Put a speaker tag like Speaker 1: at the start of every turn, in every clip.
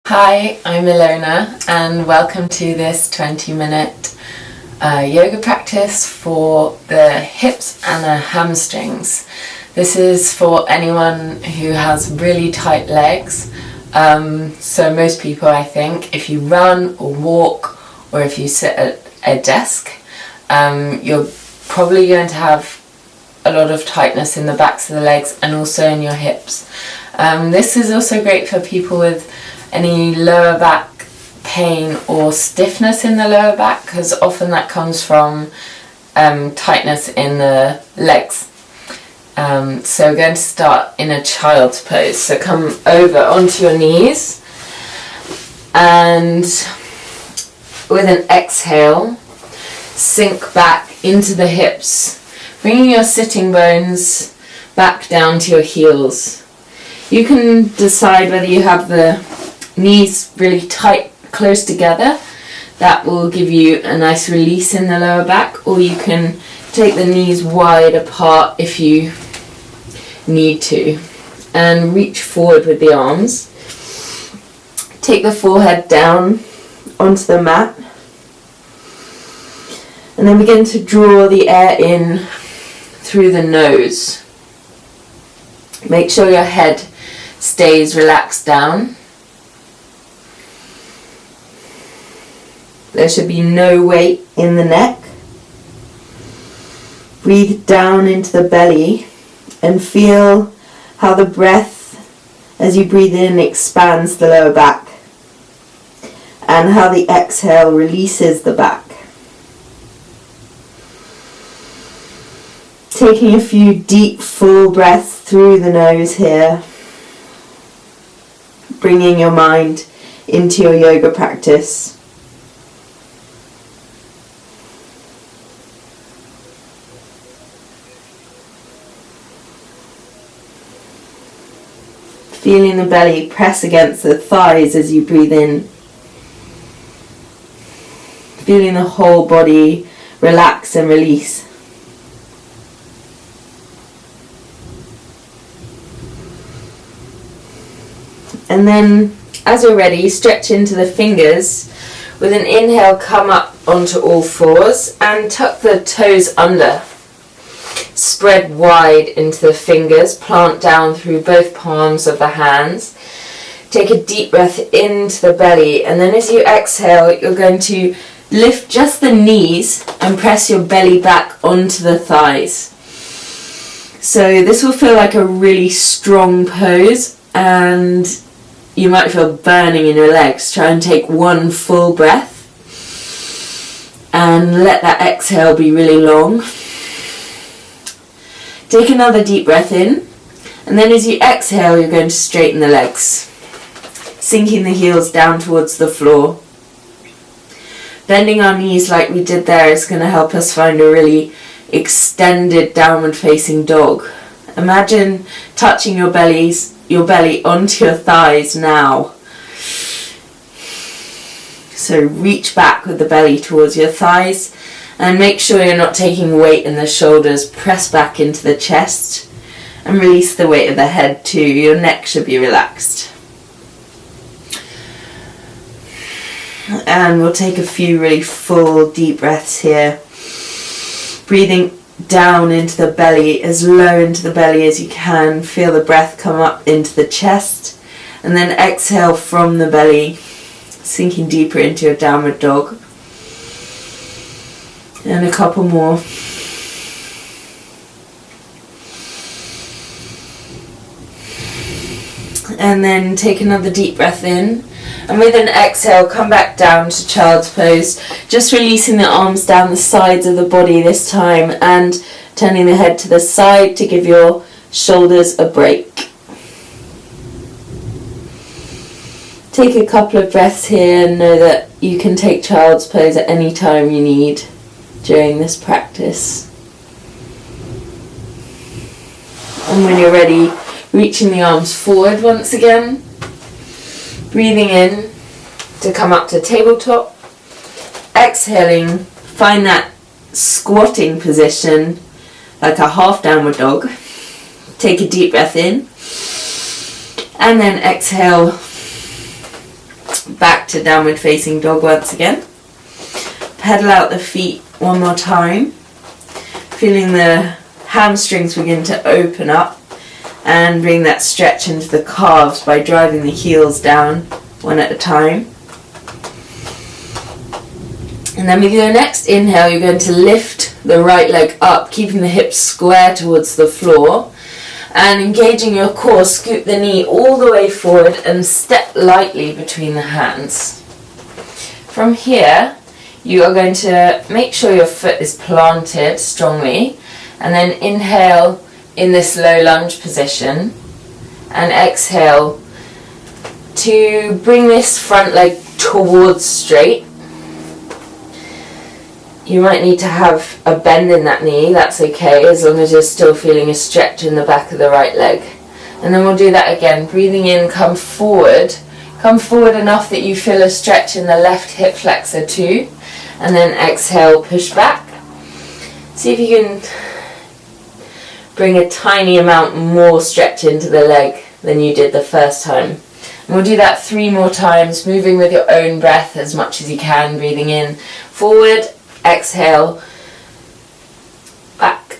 Speaker 1: Hi, I'm Ilona and welcome to this 20-minute yoga practice for the hips and the hamstrings. This is for anyone who has really tight legs. So most people, I think, if you run or walk or if you sit at a desk, you're probably going to have a lot of tightness in the backs of the legs and also in your hips. This is also great for people with any lower back pain or stiffness in the lower back, because often that comes from tightness in the legs. So we're going to start in a child's pose. So come over onto your knees and with an exhale sink back into the hips, bringing your sitting bones back down to your heels. You can decide whether you have the knees really tight, close together. That will give you a nice release in the lower back, or you can take the knees wide apart if you need to, and reach forward with the arms. Take the forehead down onto the mat, and then begin to draw the air in through the nose. Make sure your head stays relaxed down. There should be no weight in the neck. Breathe down into the belly and feel how the breath, as you breathe in, expands the lower back, and how the exhale releases the back. Taking a few deep, full breaths through the nose here, bringing your mind into your yoga practice. Feeling the belly press against the thighs as you breathe in. Feeling the whole body relax and release. And then, as you're ready, stretch into the fingers. With an inhale, come up onto all fours and tuck the toes under. Spread wide into the fingers, plant down through both palms of the hands. Take a deep breath into the belly, and then as you exhale, you're going to lift just the knees and press your belly back onto the thighs. So this will feel like a really strong pose, and you might feel burning in your legs. Try and take one full breath and let that exhale be really long. Take another deep breath in, and then as you exhale, you're going to straighten the legs, sinking the heels down towards the floor. Bending our knees like we did there is going to help us find a really extended downward facing dog. Imagine touching your belly onto your thighs now. So reach back with the belly towards your thighs. And make sure you're not taking weight in the shoulders. Press back into the chest and release the weight of the head too. Your neck should be relaxed. And we'll take a few really full deep breaths here. Breathing down into the belly, as low into the belly as you can. Feel the breath come up into the chest. And then exhale from the belly, sinking deeper into your downward dog. And a couple more. And then take another deep breath in. And with an exhale, come back down to child's pose. Just releasing the arms down the sides of the body this time and turning the head to the side to give your shoulders a break. Take a couple of breaths here and know that you can take child's pose at any time you need during this practice. And when you're ready, reaching the arms forward once again. Breathing in to come up to tabletop. Exhaling, find that squatting position like a half downward dog. Take a deep breath in. And then exhale
Speaker 2: back to downward facing dog once again. Pedal out the feet one more time, feeling the hamstrings begin to open up, and bring that stretch into the calves by driving the heels down one at a time. And then with your next inhale, you're going to lift the right leg up, keeping the hips square towards the floor, and engaging your core, scoop the knee all the way forward and step lightly between the hands. From here, you are going to make sure your foot is planted strongly, and then inhale in this low lunge position, and exhale to bring this front leg towards straight. You might need to have a bend in that knee, that's okay, as long as you're still feeling a stretch in the back of the right leg. And then we'll do that again, breathing in, come forward enough that you feel a stretch in the left hip flexor too, and then exhale, push back. See if you can bring a tiny amount more stretch into the leg than you did the first time. And we'll do that 3 more times, moving with your own breath as much as you can, breathing in, forward, exhale, back,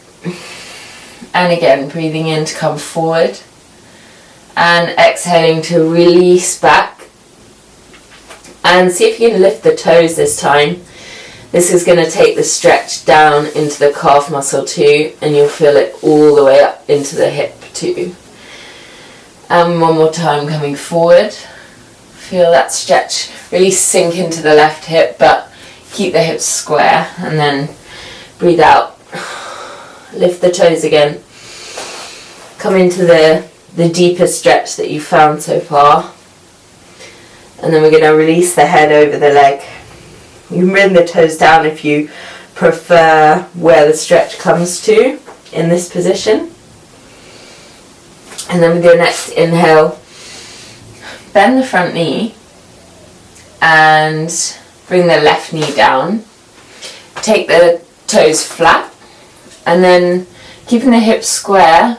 Speaker 2: and again breathing in to come forward, and exhaling to release back. And see if you can lift the toes this time. This is going to take the stretch down into the calf muscle too, and you'll feel it all the way up into the hip too. And one more time, coming forward, feel that stretch really sink into the left hip, but keep the hips square, and then breathe out, lift the toes again, come into the deeper stretch that you've found so far, and then we're going to release the head over the leg. You can bring the toes down if you prefer where the stretch comes to in this position. And then with your next inhale, bend the front knee and bring the left knee down. Take the toes flat, and then keeping the hips square,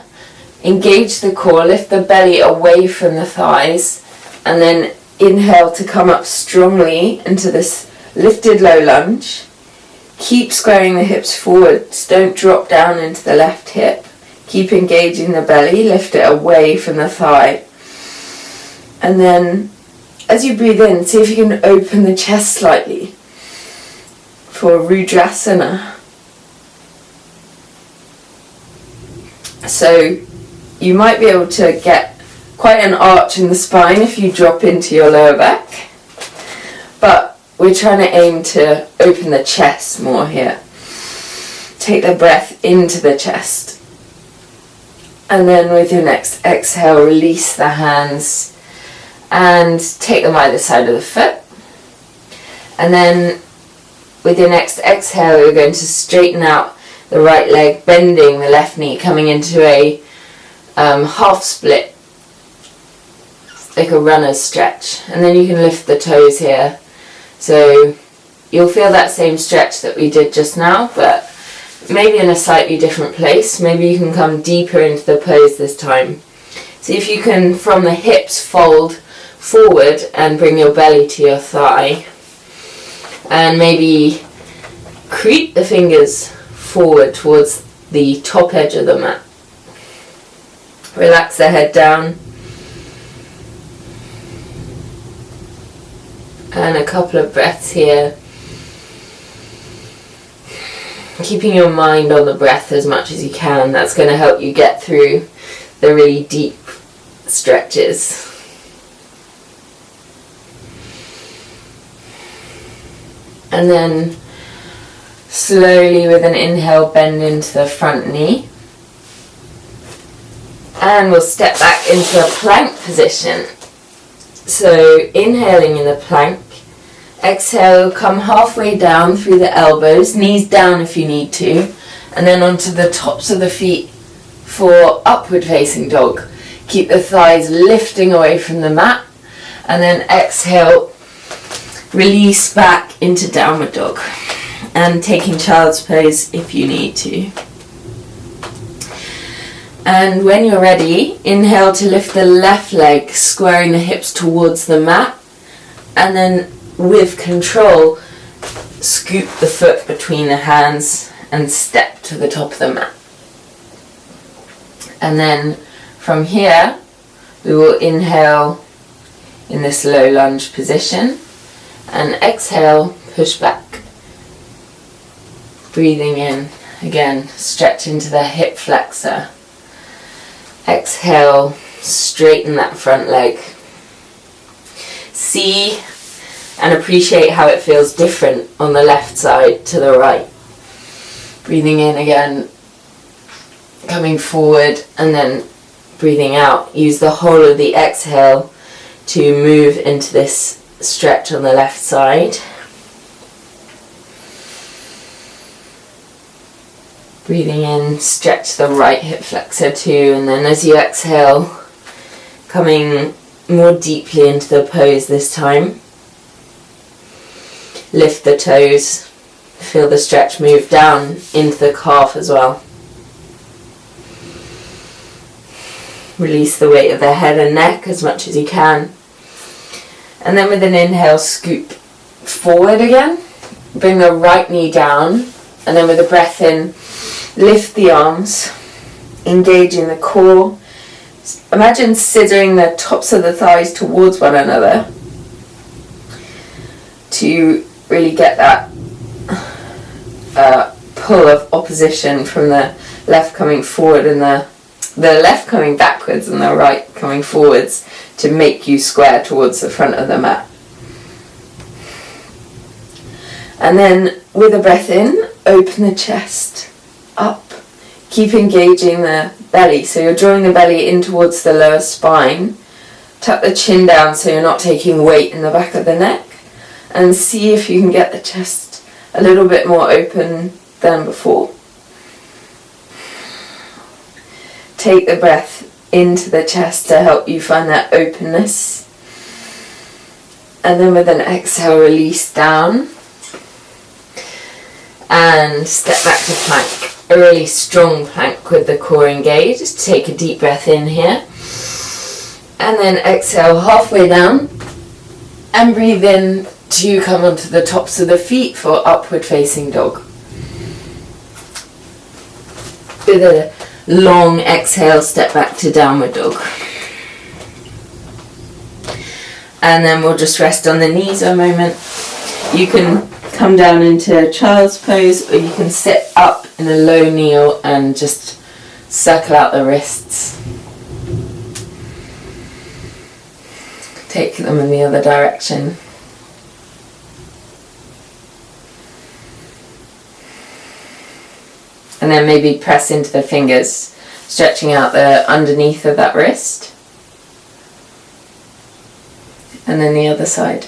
Speaker 2: engage the core, lift the belly away from the thighs, and then inhale to come up strongly into this lifted low lunge. Keep squaring the hips forwards, don't drop down into the left hip. Keep engaging the belly, lift it away from the thigh. And then as you breathe in, see if you can open the chest slightly for Rudrasana. So you might be able to get quite an arch in the spine if you drop into your lower back, but we're trying to aim to open the chest more here. Take the breath into the chest. And then with your next exhale, release the hands and take them either side of the foot. And then with your next exhale, you're going to straighten out the right leg, bending the left knee, coming into a half split, like a runner's stretch. And then you can lift the toes here. So you'll feel that same stretch that we did just now, but maybe in a slightly different place. Maybe you can come deeper into the pose this time. See if you can, from the hips, fold forward and bring your belly to your thigh. And maybe creep the fingers forward towards the top edge of the mat. Relax the head down. And a couple of breaths here. Keeping your mind on the breath as much as you can. That's going to help you get through the really deep stretches. And then slowly with an inhale, bend into the front knee. And we'll step back into a plank position. So inhaling in the plank. Exhale, come halfway down through the elbows, knees down if you need to, and then onto the tops of the feet for upward facing dog. Keep the thighs lifting away from the mat, and then exhale, release back into downward dog, and taking child's pose if you need to. And when you're ready, inhale to lift the left leg, squaring the hips towards the mat, And then with control, scoop the foot between the hands and step to the top of the mat. And then from here, we will inhale in this low lunge position and exhale, push back. Breathing in, again, stretch into the hip flexor. Exhale, straighten that front leg. See and appreciate how it feels different on the left side to the right. Breathing in again, coming forward, and then breathing out. Use the whole of the exhale to move into this stretch on the left side. Breathing in, stretch the right hip flexor too, and then as you exhale, coming more deeply into the pose this time. Lift the toes, feel the stretch move down into the calf as well. Release the weight of the head and neck as much as you can. And then with an inhale, scoop forward again. Bring the right knee down, and then with a breath in, lift the arms, engaging the core. Imagine scissoring the tops of the thighs towards one another to really get that pull of opposition from the left coming forward and the left coming backwards and the right coming forwards to make you square towards the front of the mat. And then with a breath in, open the chest up. Keep engaging the belly, so you're drawing the belly in towards the lower spine. Tuck the chin down so you're not taking weight in the back of the neck, and see if you can get the chest a little bit more open than before. Take the breath into the chest to help you find that openness, and then with an exhale, release down and step back to plank. A really strong plank with the core engaged. Take a deep breath in here, and then exhale halfway down and breathe in to come onto the tops of the feet for upward facing dog. With a long exhale, step back to downward dog. And then we'll just rest on the knees a moment. You can come down into child's pose, or you can sit up in a low kneel and just circle out the wrists. Take them in the other direction. And then maybe press into the fingers, stretching out the underneath of that wrist. And then the other side.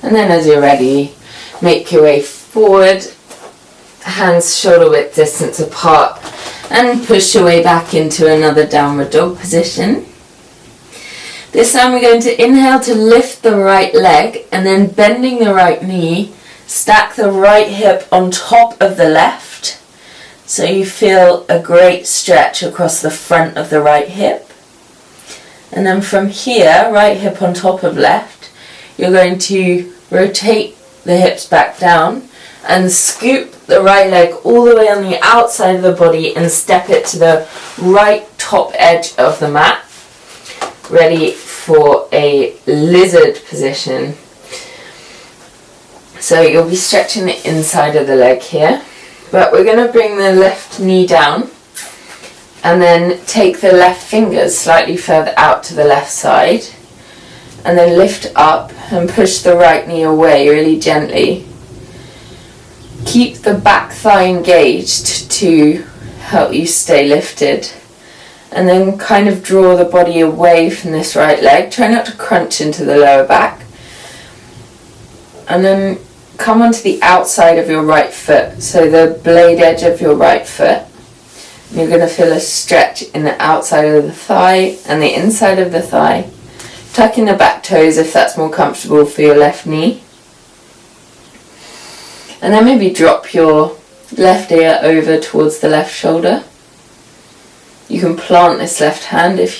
Speaker 2: And then as you're ready, make your way forward, hands shoulder width distance apart, and push your way back into another downward dog position. This time we're going to inhale to lift the right leg, and then bending the right knee, stack the right hip on top of the left, so you feel a great stretch across the front of the right hip. And then from here, right hip on top of left, you're going to rotate the hips back down and scoop the right leg all the way on the outside of the body and step it to the right top edge of the mat. Ready for a lizard position. So you'll be stretching the inside of the leg here, but we're going to bring the left knee down and then take the left fingers slightly further out to the left side, and then lift up and push the right knee away really gently. Keep the back thigh engaged to help you stay lifted, and then kind of draw the body away from this right leg. Try not to crunch into the lower back, and then come onto the outside of your right foot, so the blade edge of your right foot. You're going to feel a stretch in the outside of the thigh and the inside of the thigh. Tuck in the back toes if that's more comfortable for your left knee. And then maybe drop your left ear over towards the left shoulder. You can plant this left hand if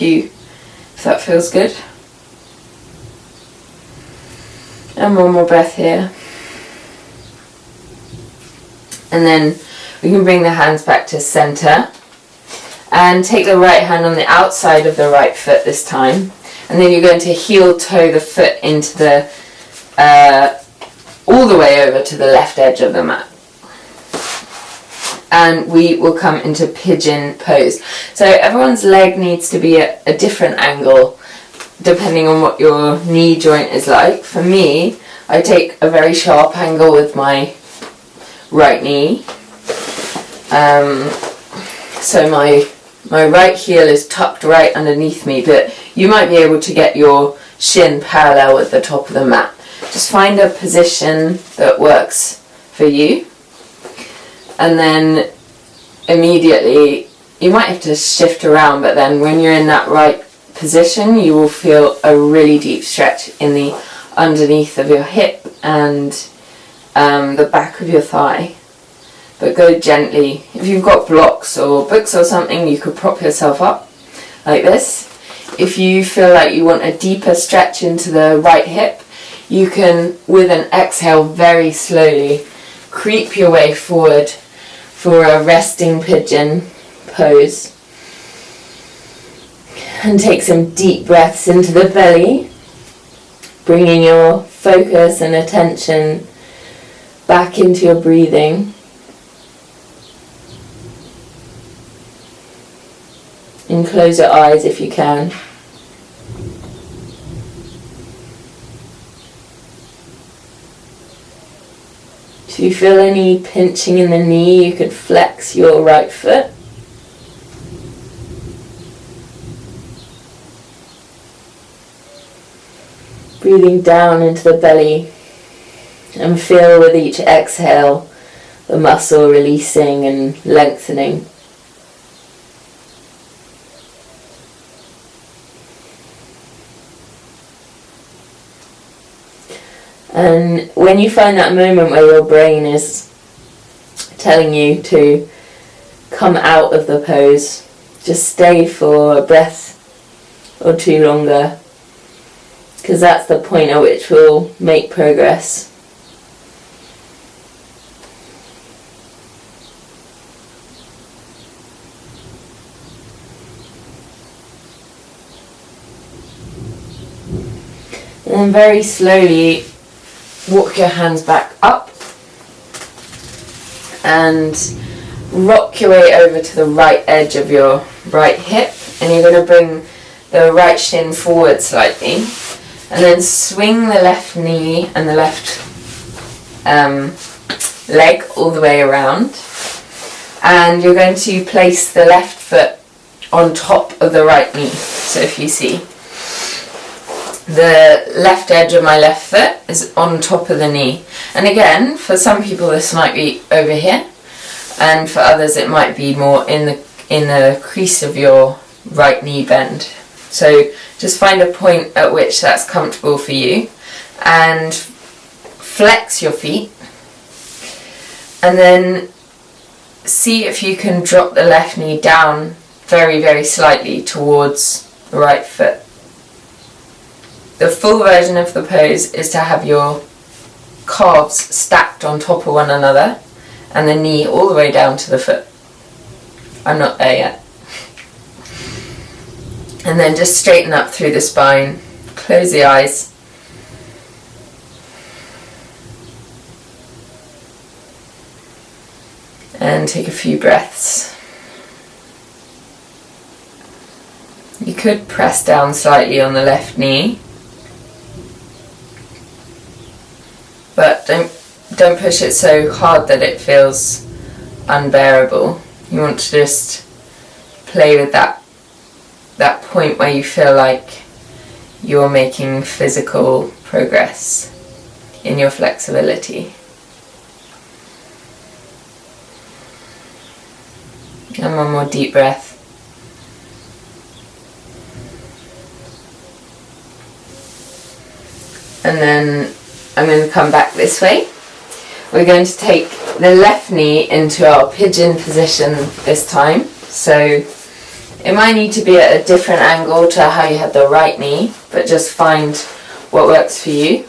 Speaker 2: that feels good. And one more breath here. And then we can bring the hands back to center and take the right hand on the outside of the right foot this time. And then you're going to heel toe the foot into the all the way over to the left edge of the mat. And we will come into pigeon pose. So everyone's leg needs to be at a different angle depending on what your knee joint is like. For me, I take a very sharp angle with my right knee. So my right heel is tucked right underneath me, but you might be able to get your shin parallel with the top of the mat. Just find a position that works for you. And then immediately, you might have to shift around, but then when you're in that right position, you will feel a really deep stretch in the underneath of your hip and the back of your thigh. But go gently. If you've got blocks or books or something, you could prop yourself up like this. If you feel like you want a deeper stretch into the right hip, you can, with an exhale, very slowly creep your way forward for a resting pigeon pose. And take some deep breaths into the belly, bringing your focus and attention back into your breathing. And close your eyes if you can. If you feel any pinching in the knee, you could flex your right foot. Breathing down into the belly and feel with each exhale the muscle releasing and lengthening. And when you find that moment where your brain is telling you to come out of the pose, just stay for a breath or two longer, because that's the point at which we'll make progress. And then very slowly walk your hands back up and rock your way over to the right edge of your right hip, and you're going to bring the right shin forward slightly and then swing the left knee and the left leg all the way around, and you're going to place the left foot on top of the right knee. So if you see, the left edge of my left foot is on top of the knee. And again, for some people this might be over here, and for others it might be more in the crease of your right knee bend. So just find a point at which that's comfortable for you and flex your feet, and then see if you can drop the left knee down very, very slightly towards the right foot. The full version of the pose is to have your calves stacked on top of one another and the knee all the way down to the foot. I'm not there yet. And then just straighten up through the spine, close the eyes. And take a few breaths. You could press down slightly on the left knee, but don't push it so hard that it feels unbearable. You want to just play with that point where you feel like you're making physical progress in your flexibility. And one more deep breath. And then I'm going to come back this way. We're going to take the left knee into our pigeon position this time. So it might need to be at a different angle to how you had the right knee, but just find what works for you.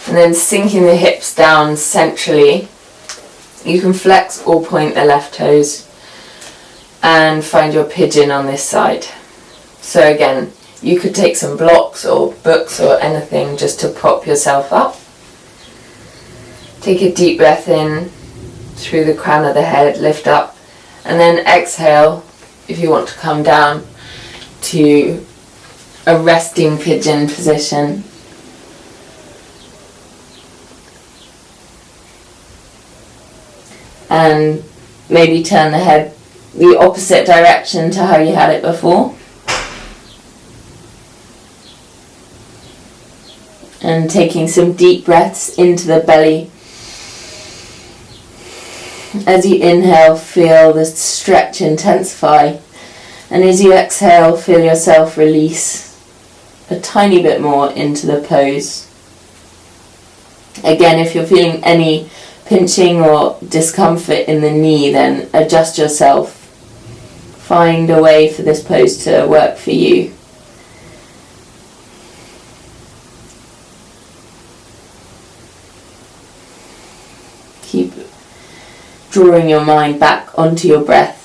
Speaker 2: And then sinking the hips down centrally. You can flex or point the left toes and find your pigeon on this side. So again, you could take some blocks or books or anything just to prop yourself up. Take a deep breath in through the crown of the head, lift up, and then exhale if you want to come down to a resting pigeon position. And maybe turn the head the opposite direction to how you had it before. And taking some deep breaths into the belly. As you inhale, feel the stretch intensify. And as you exhale, feel yourself release a tiny bit more into the pose. Again, if you're feeling any pinching or discomfort in the knee, then adjust yourself. Find a way for this pose to work for you. Keep drawing your mind back onto your breath.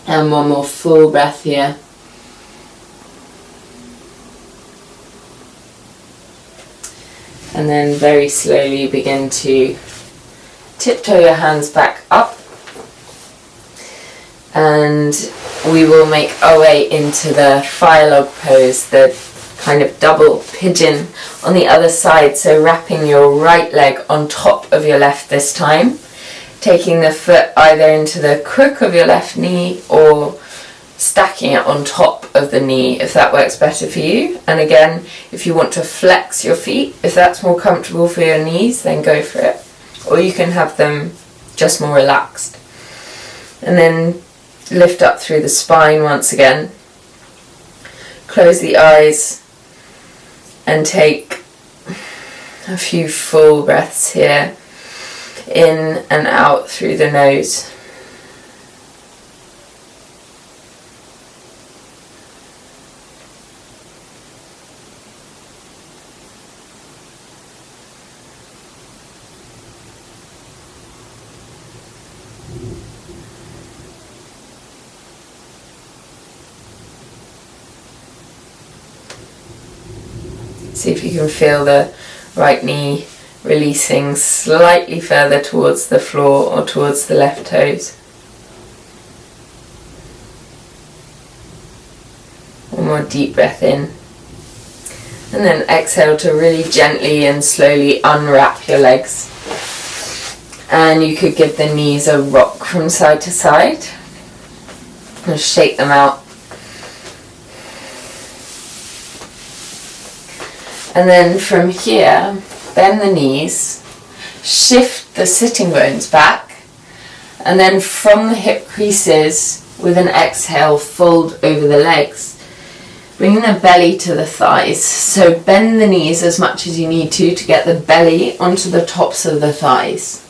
Speaker 2: And one more full breath here. And then very slowly begin to tiptoe your hands back up. And we will make our way into the fire log pose, the kind of double pigeon on the other side. So wrapping your right leg on top of your left this time. Taking the foot either into the crook of your left knee or stacking it on top of the knee if that works better for you. And again, if you want to flex your feet, if that's more comfortable for your knees, then go for it. Or you can have them just more relaxed. And then lift up through the spine once again. Close the eyes and take a few full breaths here. In and out through the nose. See if you can feel the right knee releasing slightly further towards the floor or towards the left toes. One more deep breath in. And then exhale to really gently and slowly unwrap your legs. And you could give the knees a rock from side to side. And shake them out. And then from here, bend the knees, shift the sitting bones back, and then from the hip creases, with an exhale, fold over the legs. Bring the belly to the thighs, so bend the knees as much as you need to get the belly onto the tops of the thighs.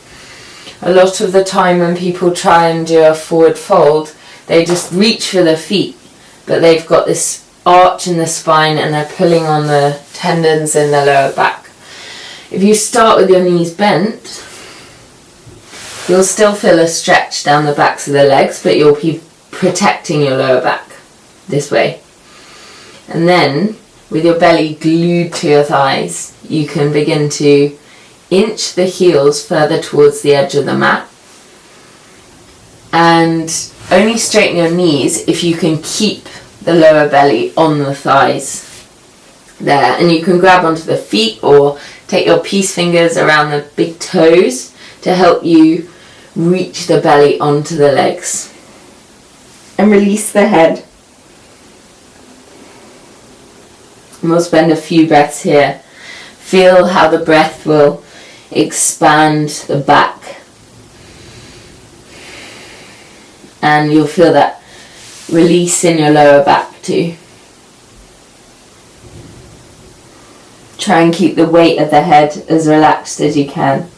Speaker 2: A lot of the time when people try and do a forward fold, they just reach for the feet, but they've got this arch in the spine and they're pulling on the tendons in the lower back. If you start with your knees bent, you'll still feel a stretch down the backs of the legs, but you'll be protecting your lower back this way. And then, with your belly glued to your thighs, you can begin to inch the heels further towards the edge of the mat. And only straighten your knees if you can keep the lower belly on the thighs there. And you can grab onto the feet or take your peace fingers around the big toes to help you reach the belly onto the legs. And release the head. And we'll spend a few breaths here. Feel how the breath will expand the back. And you'll feel that release in your lower back too. Try and keep the weight of the head as relaxed as you can.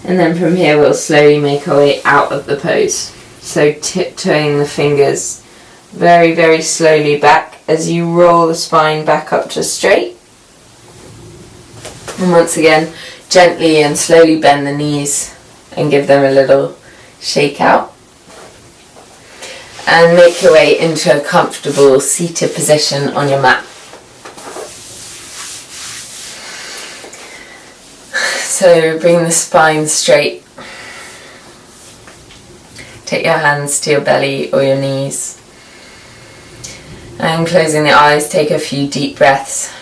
Speaker 2: And then from here we'll slowly make our way out of the pose. So tiptoeing the fingers very, very slowly back as you roll the spine back up to straight. And once again, gently and slowly bend the knees and give them a little shake out. And make your way into a comfortable seated position on your mat. So bring the spine straight. Take your hands to your belly or your knees. And closing the eyes, take a few deep breaths.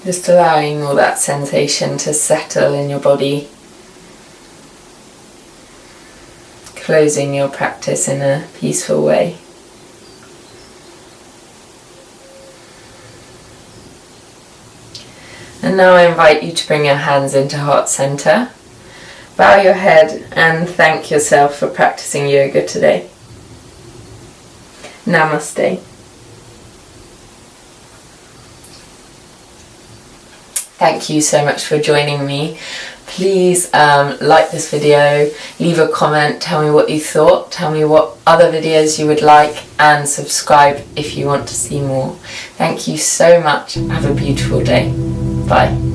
Speaker 2: Just allowing all that sensation to settle in your body. Closing your practice in a peaceful way. And now I invite you to bring your hands into heart center. Bow your head and thank yourself for practicing yoga today. Namaste. Thank you so much for joining me. Please like this video, leave a comment, tell me what you thought, tell me what other videos you would like, and subscribe if you want to see more. Thank you so much. Have a beautiful day. Bye.